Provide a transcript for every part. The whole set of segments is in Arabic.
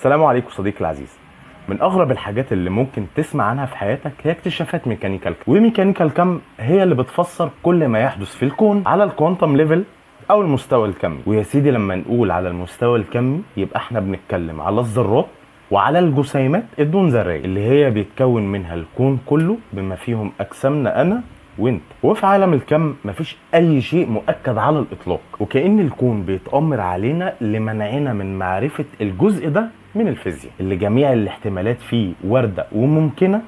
السلام عليكم صديقي العزيز. من اغرب الحاجات اللي ممكن تسمع عنها في حياتك هي اكتشافات ميكانيكال كم. وميكانيكال كم هي اللي بتفسر كل ما يحدث في الكون على الكوانتم ليفل او المستوى الكمي. ويا سيدي لما نقول على المستوى الكمي يبقى احنا بنتكلم على الذرات وعلى الجسيمات الدون ذريه اللي هي بيتكون منها الكون كله بما فيهم اجسامنا انا وانت. وفي عالم الكم مفيش اي شيء مؤكد على الاطلاق، وكأن الكون بيتأمر علينا لمنعنا من معرفة الجزء ده من الفيزياء اللي جميع الاحتمالات فيه واردة وممكنة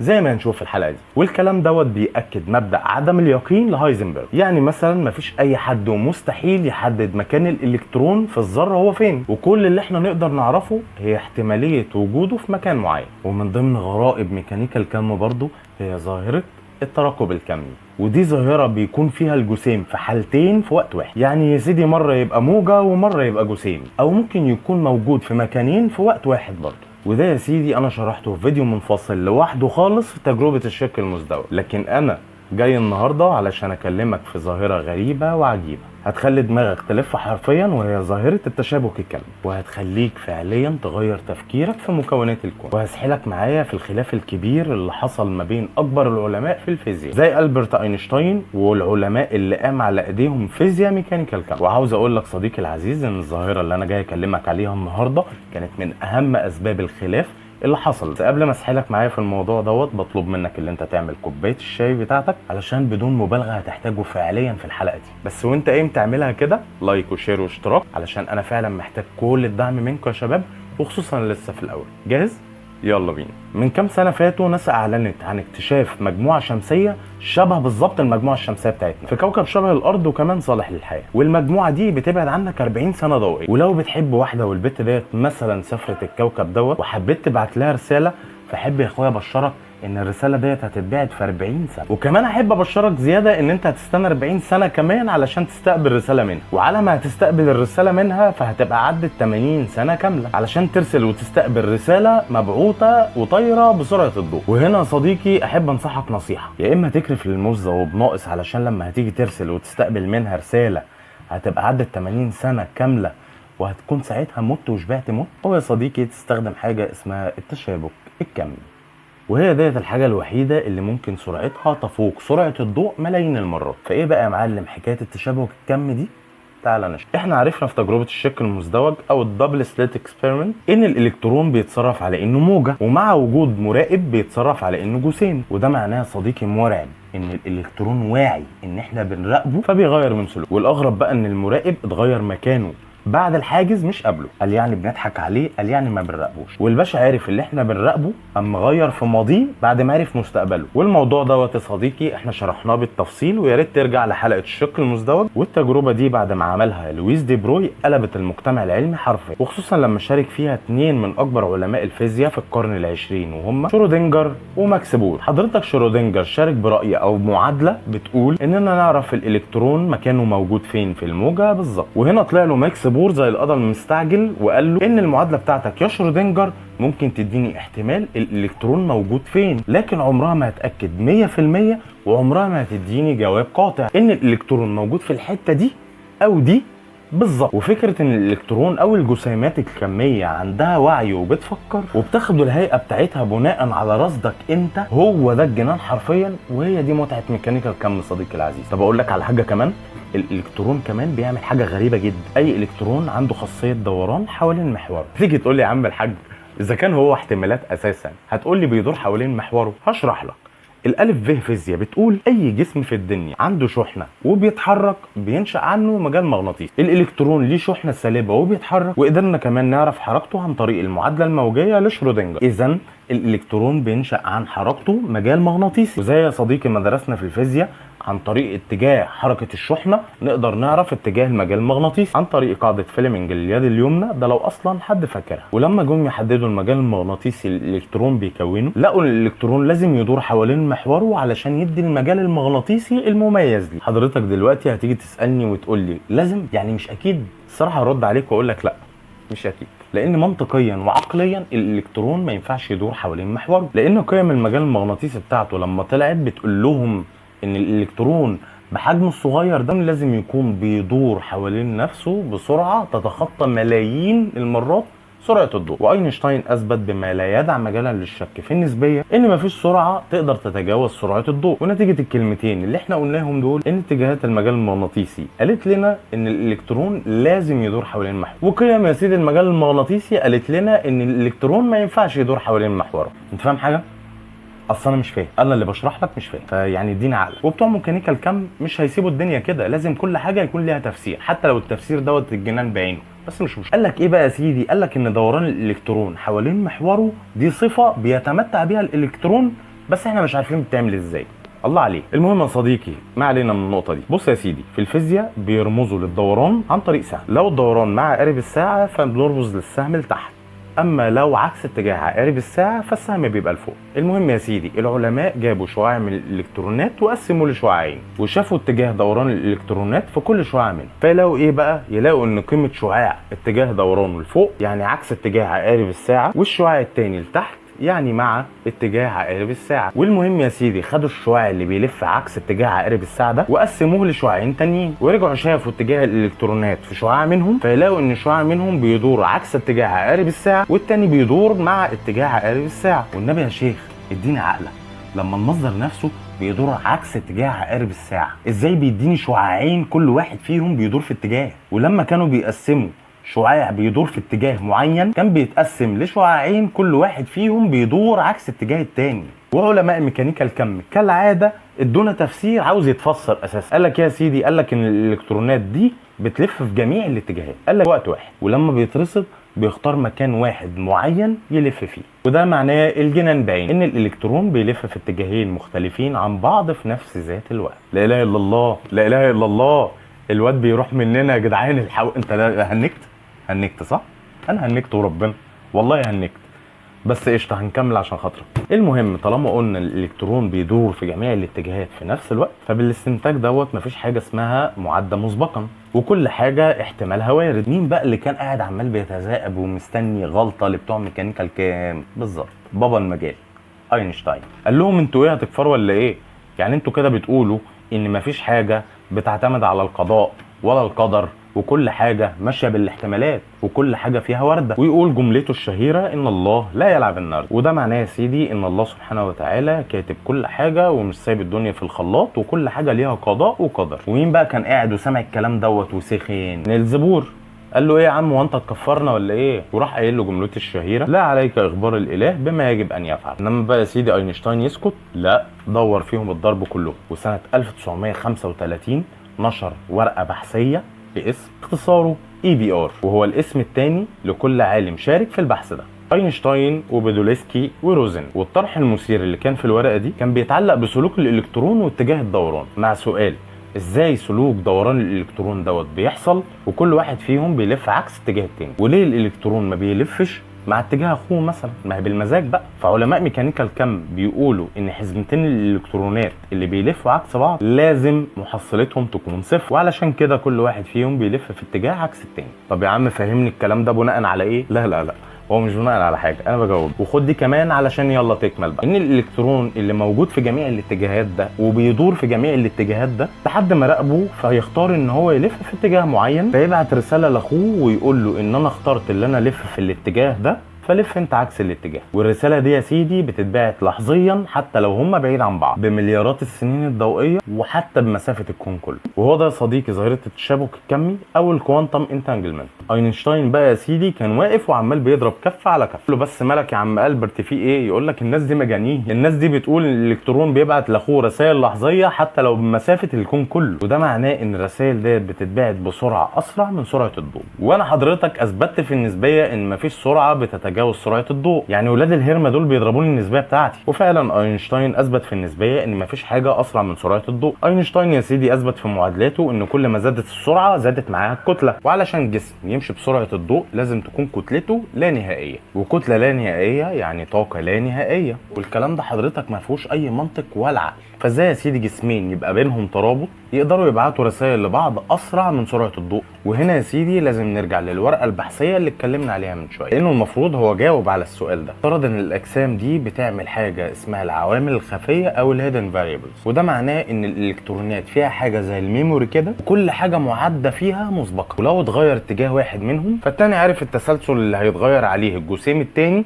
زي ما هنشوف في الحلقة دي. والكلام دوت بيأكد مبدأ عدم اليقين لهايزنبرج. يعني مثلا مفيش اي حد ومستحيل يحدد مكان الالكترون في الذرة هو فين، وكل اللي احنا نقدر نعرفه هي احتمالية وجوده في مكان معين. ومن ضمن غرائب ميكانيكا الكم برضو هي ظاهرة التراكب الكمي، ودي ظاهرة بيكون فيها الجسيم في حالتين في وقت واحد. يعني يا سيدي مرة يبقى موجة ومرة يبقى جسيم، او ممكن يكون موجود في مكانين في وقت واحد برضه. وده يا سيدي انا شرحته في فيديو منفصل لوحده خالص في تجربة الشك المزدوج، لكن انا جاي النهاردة علشان اكلمك في ظاهرة غريبة وعجيبة هتخلي دماغك تلف حرفيا، وهي ظاهرة التشابك الكمي، وهتخليك فعليا تغير تفكيرك في مكونات الكون. وهسحلك معايا في الخلاف الكبير اللي حصل ما بين اكبر العلماء في الفيزياء زي ألبرت اينشتاين والعلماء اللي قام على ايديهم فيزياء ميكانيكال كم. وعاوز اقول لك صديقي العزيز ان الظاهرة اللي انا جاي اكلمك عليها النهاردة كانت من اهم اسباب الخلاف اللي حصل. بس قبل ما اسحلك معايا في الموضوع دوت بطلب منك اللي انت تعمل كوبايه الشاي بتاعتك علشان بدون مبالغه هتحتاجه فعليا في الحلقه دي. بس وانت ايه تعملها كده لايك وشير واشتراك علشان انا فعلا محتاج كل الدعم منكم يا شباب، وخصوصا لسه في الاول. جاهز؟ يلا بينا. من كام سنه فاتوا ناسا اعلنت عن اكتشاف مجموعه شمسيه شبه بالظبط المجموعه الشمسيه بتاعتنا في كوكب شبه الارض وكمان صالح للحياه. والمجموعه دي بتبعد عنك 40 سنه ضوئيه. ولو بتحب واحده والبت ديت مثلا سافرت الكوكب دوت وحبيت تبعت لها رساله، فحب يا اخويا ابشرك ان الرساله ديت هتتبعت في 40 سنه. وكمان احب ابشرك زياده ان انت هتستنى 40 سنه كمان علشان تستقبل رساله منها، وعلى ما هتستقبل الرساله منها فهتبقى عدت 80 سنه كامله علشان ترسل وتستقبل رساله مبعوثه وطايره بسرعه الضوء. وهنا يا صديقي احب انصحك نصيحه، يا اما تكرف للموزه وبناقص علشان لما هتيجي ترسل وتستقبل منها رساله هتبقى عدت 80 سنه كامله وهتكون ساعتها مت وشبعت موت، او يا صديقي تستخدم حاجه اسمها التشابك الكمي. وهي ديت الحاجة الوحيدة اللي ممكن سرعتها تفوق سرعة الضوء ملايين المرات. فايه بقى يا معلم حكاية التشابك الكمي دي؟ تعال نشوف. احنا عرفنا في تجربة الشك المزدوج او الدبل سليت اكسبيرمنت ان الالكترون بيتصرف على انه موجة، ومع وجود مراقب بيتصرف على انه جسيم. وده معناه صديقي مرعب ان الالكترون واعي ان احنا بنراقبه فبيغير من سلوكه. والاغرب بقى ان المراقب اتغير مكانه بعد الحاجز مش قبله. قال يعني بنضحك عليه؟ قال يعني ما بنراقبوش. والباشا عارف اللي احنا بنراقبه اما غير في ماضيه بعد ما عرف مستقبله. والموضوع دوت يا صديقي احنا شرحناه بالتفصيل، ويا ريت ترجع لحلقه الشق المزدوج. والتجربه دي بعد ما عملها لويس دي بروي قلبت المجتمع العلمي حرفيا، وخصوصا لما شارك فيها 2 من اكبر علماء الفيزياء في القرن العشرين وهم شرودنجر وماكس بور. حضرتك شرودنجر شارك برأي او معادله بتقول اننا نعرف الالكترون مكانه موجود فين في الموجه بالظبط. وهنا طلع له ماكس بور زي القدم المستعجل وقال له ان المعادله بتاعتك يا شرودنجر ممكن تديني احتمال الالكترون موجود فين، لكن عمرها ما هتاكد 100% وعمرها ما هتديني جواب قاطع ان الالكترون موجود في الحته دي او دي بالظبط. وفكره ان الالكترون او الجسيمات الكميه عندها وعي وبتفكر وبتاخد الهيئه بتاعتها بناء على رصدك انت، هو ده الجنان حرفيا. وهي دي متعه ميكانيكا الكم صديقي العزيز. طب اقول لك على حاجه كمان، الالكترون كمان بيعمل حاجه غريبه جدا. اي الكترون عنده خاصيه دوران حوالين محوره. تيجي تقول لي يا عم الحاج اذا كان هو احتمالات اساسا هتقول لي بيدور حوالين محوره؟ هشرح لك. الالف ب فيزياء بتقول اي جسم في الدنيا عنده شحنه وبيتحرك بينشا عنه مجال مغناطيسي. الالكترون ليه شحنه سالبه وبيتحرك، وقدرنا كمان نعرف حركته عن طريق المعادله الموجيه لشرودنجر. اذا الالكترون بينشا عن حركته مجال مغناطيسي. وزي يا صديقي ما درسنا في الفيزياء عن طريق اتجاه حركه الشحنه نقدر نعرف اتجاه المجال المغناطيسي عن طريق قاعده فليمنج اليد اليمنى، ده لو اصلا حد فاكرها. ولما جم يحددوا المجال المغناطيسي اللي الالكترون بيكونه لقوا ان الالكترون لازم يدور حوالين محوره علشان يدي المجال المغناطيسي المميز ليه. حضرتك دلوقتي هتيجي تسالني وتقول لي لازم، يعني مش اكيد؟ الصراحه هرد عليك واقول لك لا مش اكيد، لان منطقيا وعقليا الالكترون ما ينفعش يدور حوالين محوره، لان قيم المجال المغناطيسي بتاعته لما طلعت بتقول لهم ان الالكترون بحجمه الصغير ده لازم يكون بيدور حوالين نفسه بسرعه تتخطى ملايين المرات سرعه الضوء. واينشتاين اثبت بما لا يدع مجالا للشك في النسبيه ان مفيش سرعه تقدر تتجاوز سرعه الضوء. ونتيجه الكلمتين اللي احنا قلناهم دول ان اتجاهات المجال المغناطيسي قالت لنا ان الالكترون لازم يدور حوالين محور، وقيم يا سيدي المجال المغناطيسي قالت لنا ان الالكترون ما ينفعش يدور حوالين محوره. انت فاهم حاجه؟ اصل انا مش فاهم، انا اللي بشرح لك مش فاهم، فيعني اديني عقل. وبتوع ميكانيكا الكم مش هيسيبوا الدنيا كده، لازم كل حاجه يكون ليها تفسير، حتى لو التفسير دوت الجنان بعينه، بس مش مشكله. قال لك ايه بقى يا سيدي؟ قال لك ان دوران الالكترون حوالين محوره دي صفه بيتمتع بيها الالكترون، بس احنا مش عارفين بتعمل ازاي. الله عليك. المهم يا صديقي، ما علينا من النقطه دي. بص يا سيدي، في الفيزياء بيرمزوا للدوران عن طريق سهم. لو الدوران مع عقارب الساعه فبنرمز للسهم لتحت، اما لو عكس اتجاه عقارب الساعه فالسهم بيبقى لفوق. المهم يا سيدي، العلماء جابوا شعاع من الالكترونات وقسموا لشعاعين، وشافوا اتجاه دوران الالكترونات في كل شعاع منهم، فيلاقوا ايه بقى؟ يلاقوا ان قيمه شعاع اتجاه دورانه لفوق يعني عكس اتجاه عقارب الساعه، والشعاع الثاني لتحت يعني مع اتجاه عقارب الساعه. والمهم يا سيدي، خدوا الشعاع اللي بيلف عكس اتجاه عقارب الساعه ده وقسموه لشعاعين تانيين، ورجعوا شافوا اتجاه الالكترونات في شعاع منهم، فيلاقوا ان شعاع منهم بيدور عكس اتجاه عقارب الساعه والتاني بيدور مع اتجاه عقارب الساعه. والنبي يا شيخ اديني عقلك، لما المصدر نفسه بيدور عكس اتجاه عقارب الساعه، ازاي بيديني شعاعين كل واحد فيهم بيدور في اتجاه؟ ولما كانوا بيقسموا شعاع بيدور في اتجاه معين كان بيتقسم لشعاعين كل واحد فيهم بيدور عكس اتجاه التاني. وعلماء ميكانيكا الكم كالعاده ادونا تفسير عاوز يتفسر اساسا. قال لك يا سيدي، قال لك ان الالكترونات دي بتلف في جميع الاتجاهات، قال لك وقت واحد، ولما بيترصد بيختار مكان واحد معين يلف فيه، وده معناه الجنان باين ان الالكترون بيلف في اتجاهين مختلفين عن بعض في نفس ذات الوقت. لا اله الا الله، لا اله الا الله. الواد بيروح مننا يا جدعان. انت هنكت صح؟ انا هنكت وربنا، والله هنكت، بس قشطه هنكمل عشان خاطرك. المهم، طالما قلنا الالكترون بيدور في جميع الاتجاهات في نفس الوقت، فبالاستنتاج دوت مفيش حاجه اسمها معدة مسبقا، وكل حاجه احتمالها وارد. مين بقى اللي كان قاعد عمال بيتذائب ومستني غلطه لبتوع ميكانيكا الكام؟ بالظبط بابا المجال اينشتاين. قال لهم انتوا ايه، هتكفروا ولا ايه؟ يعني انتوا كده بتقولوا ان مفيش حاجه بتعتمد على القضاء ولا القدر، وكل حاجة ماشية بالاحتمالات، وكل حاجة فيها وردة. ويقول جملته الشهيرة ان الله لا يلعب النرد، وده معناه يا سيدي ان الله سبحانه وتعالى كاتب كل حاجة ومش سايب الدنيا في الخلاط، وكل حاجة ليها قضاء وقدر. ومين بقى كان قاعد وسمع الكلام دوت وسخين؟ نيلز بور. قال له ايه يا عم، وانت تكفرنا ولا ايه؟ وراح قايل له جملته الشهيره: لا عليك اخبار الاله بما يجب ان يفعل. انما بقى يا سيدي اينشتاين يسكت؟ لا، دور فيهم الضرب كلهم. وسنه 1935 نشر ورقه بحثيه باسم اختصاره EBR، وهو الاسم الثاني لكل عالم شارك في البحث ده: اينشتاين وبودولسكي وروزن. والطرح المثير اللي كان في الورقه دي كان بيتعلق بسلوك الالكترون واتجاه الدوران، مع سؤال: ازاي سلوك دوران الالكترون دوت بيحصل وكل واحد فيهم بيلف عكس اتجاه التاني؟ وليه الالكترون ما بيلفش مع اتجاه اخوه مثلا؟ ما هي بالمزاج بقى. فعلماء ميكانيكا الكم بيقولوا ان حزمتين الالكترونات اللي بيلفوا عكس بعض لازم محصلتهم تكون صفر، وعلشان كده كل واحد فيهم بيلف في اتجاه عكس التاني. طب يا عم فهمني الكلام ده بناء على ايه؟ لا هو مش بناء على حاجه، انا بجاوب. وخد دي كمان علشان يلا تكمل بقى: ان الالكترون اللي موجود في جميع الاتجاهات ده وبيدور في جميع الاتجاهات ده لحد ما راقبه فيختار ان هو يلف في اتجاه معين، فيبعت رساله لاخوه ويقول له ان انا اخترت اللي انا الف في الاتجاه ده، فلف انت عكس الاتجاه. والرساله دي يا سيدي بتتبعت لحظيا حتى لو هم بعيد عن بعض بمليارات السنين الضوئيه، وحتى بمسافه الكون كله. وهو ده يا صديقي ظاهره التشابك الكمي او الكوانتم انتانجلمنت. اينشتاين بقى يا سيدي كان واقف وعمال بيضرب كف على كف. له بس مالك يا عم البرت في ايه؟ يقول لك الناس دي مجانين، الناس دي بتقول ان الالكترون بيبعت لاخوه رسائل لحظيه حتى لو بمسافه الكون كله، وده معناه ان الرسائل ديت بتتبعت بسرعه اسرع من سرعه الضوء. وانا حضرتك اثبتت في النسبيه ان مفيش سرعه بتتجاوز سرعه الضوء، يعني ولاد الهرمه دول بيضربوني النسبيه بتاعتي. وفعلا اينشتاين اثبت في النسبيه ان مفيش حاجه اسرع من سرعه الضوء. اينشتاين يا سيدي اثبت في معادلاته ان كل ما زادت السرعه زادت معاها الكتله، وعلشان جسم يمشي بسرعه الضوء لازم تكون كتلته لا نهائيه، وكتله لا نهائيه يعني طاقه لا نهائيه. والكلام ده حضرتك ما فيهوش اي منطق ولا عقل. فازاي يا سيدي جسمين يبقى بينهم ترابط يقدروا يبعتوا رسائل لبعض اسرع من سرعه الضوء؟ وهنا يا سيدي لازم نرجع للورقه البحثيه اللي اتكلمنا عليها من شويه، لانه المفروض هو هو جاوب على السؤال ده، افترض ان الاجسام دي بتعمل حاجه اسمها العوامل الخفيه او الهيدن فاريبلز، وده معناه ان الالكترونات فيها حاجه زي الميموري كده، كل حاجه معده فيها مسبقا، ولو اتغير اتجاه واحد منهم فالتاني عارف التسلسل اللي هيتغير عليه الجسيم التاني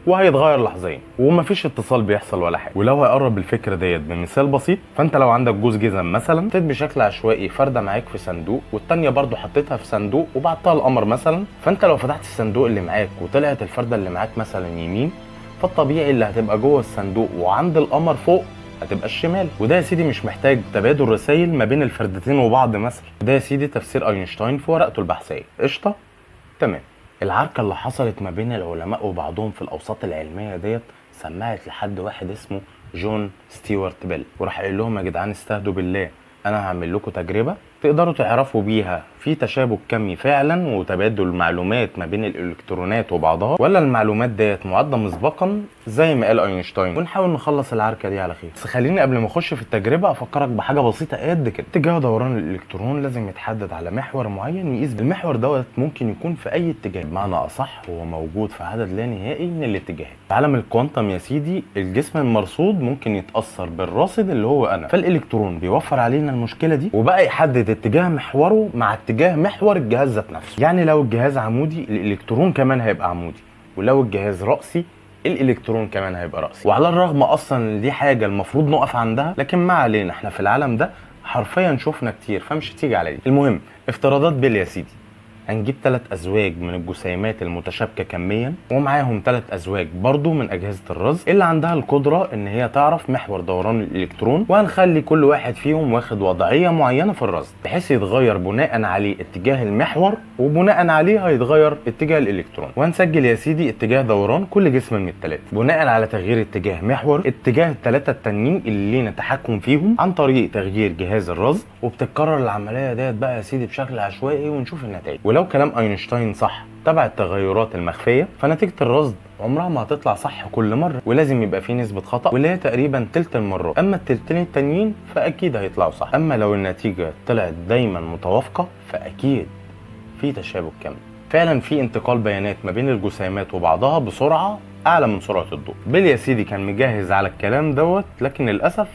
وهيتغير لحظيا، ومفيش اتصال بيحصل ولا حاجه. ولو هيقرب الفكره ديت بمثال بسيط، فانت لو عندك جوز جزم مثلا حطيت بشكل عشوائي فرده معاك في صندوق والتانيه برضو حطيتها في صندوق وبعتها القمر مثلا، فانت لو فتحت الصندوق اللي معاك وطلعت الفرده اللي معاك مثلا يمين، فالطبيعي اللي هتبقى جوه الصندوق وعند القمر فوق هتبقى الشمال. وده يا سيدي مش محتاج تبادل رسائل ما بين الفردتين وبعض مثلا، وده يا سيدي تفسير اينشتاين في ورقته البحثيه. قشطه؟ تمام. العركه اللي حصلت ما بين العلماء وبعضهم في الاوساط العلميه ديت سمعت لحد واحد اسمه جون ستيوارت بيل، وراح قال لهم يا جدعان استهدوا بالله، انا هعمل لكم تجربه تقدروا تعرفوا بيها في تشابك كمي فعلا وتبادل معلومات ما بين الالكترونات وبعضها، ولا المعلومات ديت معده مسبقا زي ما قال اينشتاين، ونحاول نخلص العركه دي على خير. بس خليني قبل ما اخش في التجربه افكرك بحاجه بسيطه قد كده. اتجاه دوران الالكترون لازم يتحدد على محور معين يقيس المحور دوت، ممكن يكون في اي اتجاه، بمعنى اصح هو موجود في عدد لا نهائي من الاتجاهات. في عالم الكوانتم يا سيدي الجسم المرصود ممكن يتاثر بالراصد اللي هو انا، فالالكترون بيوفر علينا المشكله دي وبقى يحدد اتجاه محوره مع اتجاه محور الجهاز ذات نفسه. يعني لو الجهاز عمودي الالكترون كمان هيبقى عمودي، ولو الجهاز رأسي الالكترون كمان هيبقى رأسي. وعلى الرغم اصلا ان دي حاجه المفروض نقف عندها، لكن ما علينا، احنا في العالم ده حرفيا شفنا كتير فمش هتيجي على دي. المهم افتراضات بيل يا سيدي، هنجيب 3 ازواج من الجسيمات المتشابكه كميا ومعاهم 3 ازواج برضو من اجهزه الرصد اللي عندها القدره ان هي تعرف محور دوران الالكترون، وهنخلي كل واحد فيهم واخد وضعيه معينه في الرصد بحيث يتغير بناء عليه اتجاه المحور، وبناء عليه هيتغير اتجاه الالكترون. وهنسجل يا سيدي اتجاه دوران كل جسم من الثلاثه بناء على تغيير اتجاه محور اتجاه الثلاثه التانيين اللي لينا تحكم فيهم عن طريق تغيير جهاز الرصد. وبتتكرر العمليه ديت بقى يا سيدي بشكل عشوائي ونشوف النتائج. ولو كلام اينشتاين صح تبع التغيرات المخفيه، فنتيجه الرصد عمرها ما هتطلع صح كل مره، ولازم يبقى في نسبه خطا واللي هي تقريبا تلت المرات، اما التلتين التانيين فاكيد هيطلعوا صح. اما لو النتيجه طلعت دايما متوافقه فاكيد في تشابك كامل، فعلا في انتقال بيانات ما بين الجسيمات وبعضها بسرعه اعلى من سرعه الضوء. بيل يا سيدي كان مجهز على الكلام دوت، لكن للاسف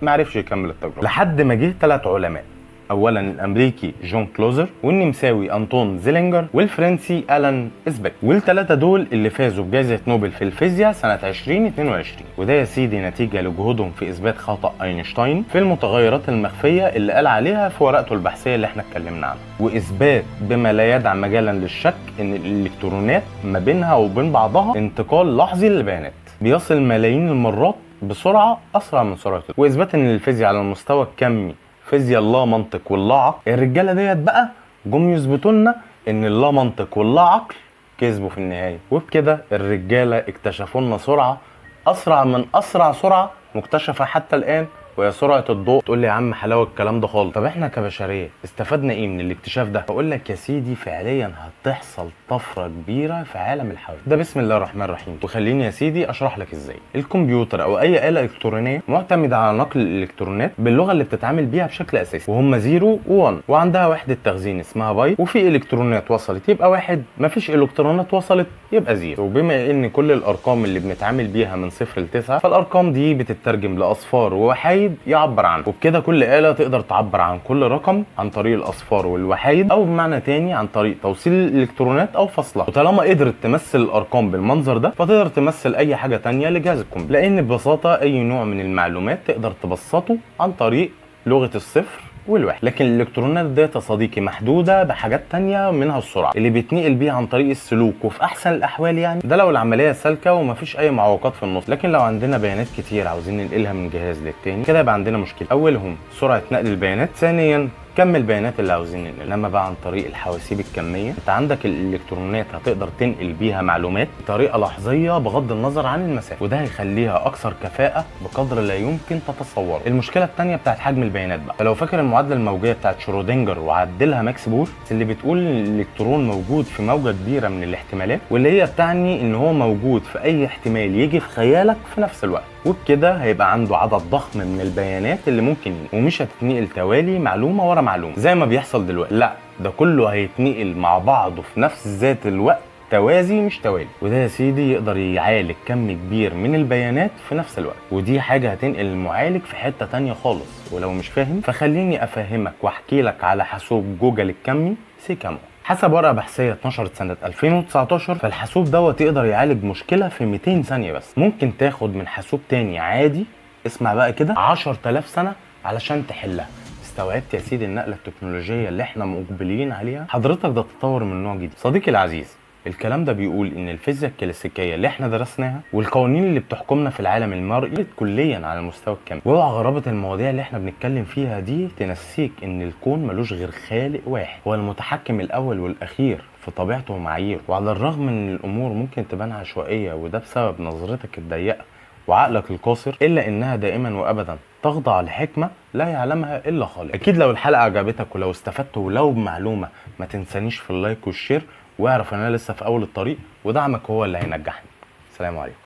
ما عرفش يكمل التجربه لحد ما جه 3 علماء، اولا الامريكي جون كلوزر، والنمساوي انطون زيلينجر، والفرنسي الان اسبك. والثلاثه دول اللي فازوا بجائزه نوبل في الفيزياء سنه 2022. وده يا سيدي نتيجه لجهودهم في اثبات خطا اينشتاين في المتغيرات المخفيه اللي قال عليها في ورقته البحثيه اللي احنا اتكلمنا عنها، واثبات بما لا يدع مجالا للشك ان الالكترونات ما بينها وبين بعضها انتقال لحظي للبيانات بيصل ملايين المرات بسرعه اسرع من سرعه الضوء. واثبات ان الفيزياء على المستوى الكمي فيزياء اللا منطق واللا عقل. الرجاله ديت بقى جم يثبتوا لنا ان اللا منطق واللا عقل كسبوا في النهايه، وبكده الرجاله اكتشفوا لنا سرعه اسرع من اسرع سرعه مكتشفه حتى الان، وهي سرعه الضوء. تقول لي يا عم حلاوه الكلام ده خالص، طب احنا كبشريه استفدنا ايه من الاكتشاف ده؟ بقول لك يا سيدي فعليا هتحصل طفره كبيره في عالم الحوادث ده بسم الله الرحمن الرحيم. وخليني يا سيدي اشرح لك ازاي. الكمبيوتر او اي اله الكترونيه معتمده على نقل الالكترونات باللغه اللي بتتعامل بيها بشكل اساسي، وهم 0 و1، وعندها وحده تخزين اسمها بايت، وفي الكترونات وصلت يبقى 1، مفيش الكترونات وصلت يبقى 0. وبما ان كل الارقام اللي بنتعامل بيها من 0 ل 9، فالارقام دي بتترجم لاصفار ووحايد يعبر عنه، وبكده كل آلة تقدر تعبر عن كل رقم عن طريق الأصفار والوحايد، أو بمعنى تاني عن طريق توصيل الإلكترونات أو فصلها. وطالما قدرت تمثل الأرقام بالمنظر ده فتقدر تمثل أي حاجة تانية لجهاز الكمبيوتر، لأن ببساطة أي نوع من المعلومات تقدر تبسطه عن طريق لغة الصفر والواحد. لكن الالكترونات ديت يا صديقي محدوده بحاجات تانية، منها السرعه اللي بيتنقل بيها عن طريق السلوك، وفي احسن الاحوال يعني ده لو العمليه سالكه ومفيش اي معوقات في النص. لكن لو عندنا بيانات كتير عاوزين ننقلها من جهاز للتاني كده يبقى عندنا مشكله، اولهم سرعه نقل البيانات، ثانيا كم البيانات اللي عاوزين ننقلها. لما بقى عن طريق الحواسيب الكميه انت عندك الالكترونات هتقدر تنقل بيها معلومات بطريقه لحظيه بغض النظر عن المسافه، وده هيخليها اكثر كفاءه بقدر لا يمكن تتصوره. المشكله الثانيه بتاعت حجم البيانات بقى، فلو فاكر المعادله الموجيه بتاعت شرودنجر وعدلها ماكس بور اللي بتقول ان الالكترون موجود في موجه كبيره من الاحتمالات، واللي هي بتعني ان هو موجود في اي احتمال يجي في خيالك في نفس الوقت، وبكده هيبقى عنده عدد ضخم من البيانات اللي ممكن ومش هتتنقل توالي معلومه ورا معلومه زي ما بيحصل دلوقتي، لا ده كله هيتنقل مع بعضه في نفس ذات الوقت توازي مش توالي، وده يا سيدي يقدر يعالج كم كبير من البيانات في نفس الوقت، ودي حاجة هتنقل المعالج في حتة تانية خالص. ولو مش فاهم فخليني افهمك واحكي لك على حاسوب جوجل الكمي سيكامو. حسب ورقة بحثية اتنشرت سنة 2019 فالحاسوب دوت يقدر يعالج مشكلة في 200 ثانية بس، ممكن تاخد من حاسوب تاني عادي، اسمع بقى كده، 10,000 سنة علشان تحلها. استوعبت يا سيدي النقلة التكنولوجية اللي احنا مقبلين عليها؟ حضرتك ده تطور من نوع جديد. صديقي العزيز، الكلام ده بيقول ان الفيزياء الكلاسيكيه اللي احنا درسناها والقوانين اللي بتحكمنا في العالم المرئي كليا على المستوى الكمي. واوعى غرابه المواضيع اللي احنا بنتكلم فيها دي تنسيك ان الكون ملوش غير خالق واحد هو المتحكم الاول والاخير في طبيعته ومعاييره. وعلى الرغم من ان الامور ممكن تبان عشوائيه وده بسبب نظرتك الضيقه وعقلك القاصر، الا انها دائما وابدا تخضع لحكمه لا يعلمها الا خالق. اكيد لو الحلقه عجبتك ولو استفدت ولو بمعلومه ما تنسانيش في اللايك والشير، واعرف ان انا لسه في اول الطريق ودعمك هو اللي هينجحني. سلام عليكم.